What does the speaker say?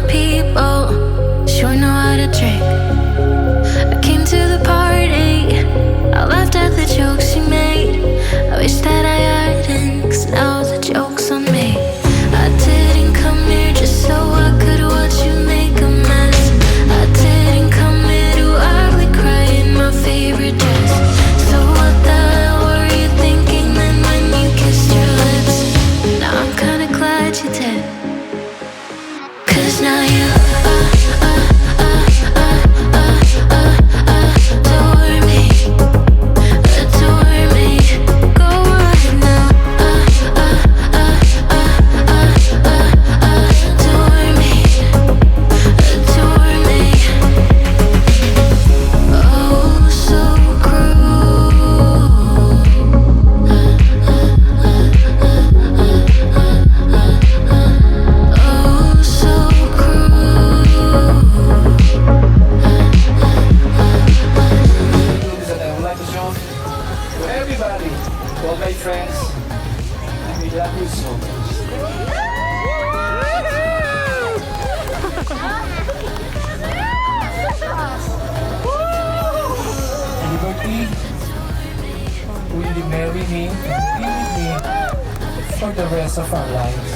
people sure know how to drink. I came to the party, I laughed at the jokes she made. I wish that I hadn't, 'cause now the joke's on me. I didn't come here just so I could watch you make a mess. I didn't come here to ugly cry in my favorite dress. So what the hell were you thinking then when you kissed your lips? Now I'm kinda glad you did, 'cause now you adore me, adore me. Go on now, adore me, adore me. Oh, so cruel. Oh, so cruel. That I would like to show to everybody, to all my friends, and we love you so much. Liberty, will you marry me and be with me for the rest of our lives?